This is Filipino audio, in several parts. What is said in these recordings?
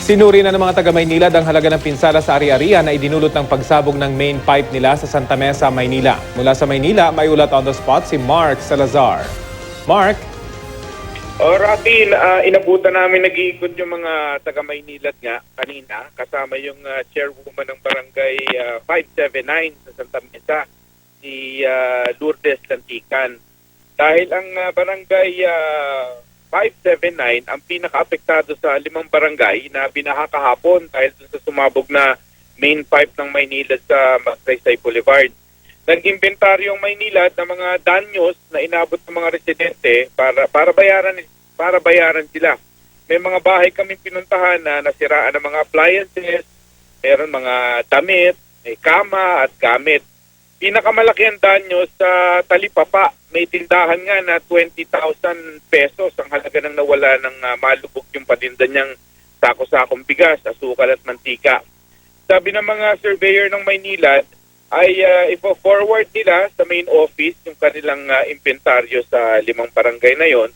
Sinuri na ng mga taga-Maynilad ang halaga ng pinsala sa ari-arian na idinulot ng pagsabog ng main pipe nila sa Santa Mesa, Maynila. Mula sa Maynila, may ulat on the spot si Mark Salazar. Mark? Rafi, inabutan namin nag-iikot yung mga taga-Maynilad nga kanina, kasama yung chairwoman ng barangay 579 sa Santa Mesa, si Lourdes Lantican. Dahil ang barangay 579 ang pinaka-apektado sa 5 barangay na binaha kahapon dahil sa sumabog na main pipe ng Maynilad sa Magsaysay Boulevard. Nag-inventaryo ang Maynilad ng mga danyos na inabot ng mga residente para bayaran sila. May mga bahay kaming pinuntahan na nasiraan ng mga appliances, meron mga damit, may kama at gamit. Pinakamalaki ang danyo sa Talipapa. May tindahan nga na 20,000 pesos ang halaga ng nawala ng malubog yung patinda niyang sako-sakong bigas, asukal at mantika. Sabi ng mga surveyor ng Maynilad ay ipo-forward nila sa main office yung kanilang inventaryo sa 5 barangay na yon.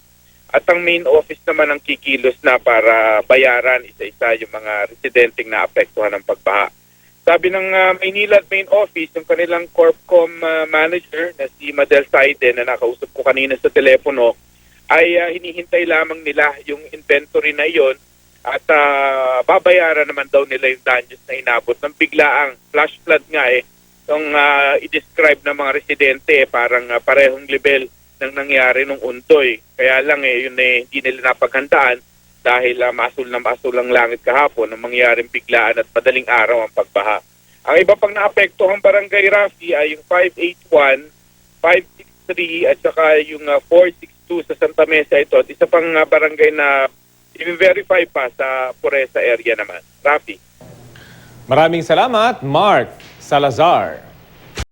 At ang main office naman ang kikilos na para bayaran isa-isa yung mga residenteng naapektuhan ng pagbaha. Sabi ng Maynilad Main Office, yung kanilang Corpcom manager na si Madel Saide na nakausap ko kanina sa telepono, ay hinihintay lamang nila yung inventory na iyon at babayaran naman daw nila yung damages na inabot ng biglaang flash flood nga yung i-describe ng mga residente parang parehong level ng nangyari nung Untoy. Kaya lang yun hindi nila napaghandaan dahil masul na masul ang langit kahapon nang mangyaring biglaan at madaling araw ang pagbaha. Ang iba pang naapektuhang barangay, Rafi, ay yung 581, 563 at saka yung 462 sa Santa Mesa ito. At isa pang barangay na i-verify pa sa Puresa area naman. Rafi. Maraming salamat, Mark Salazar.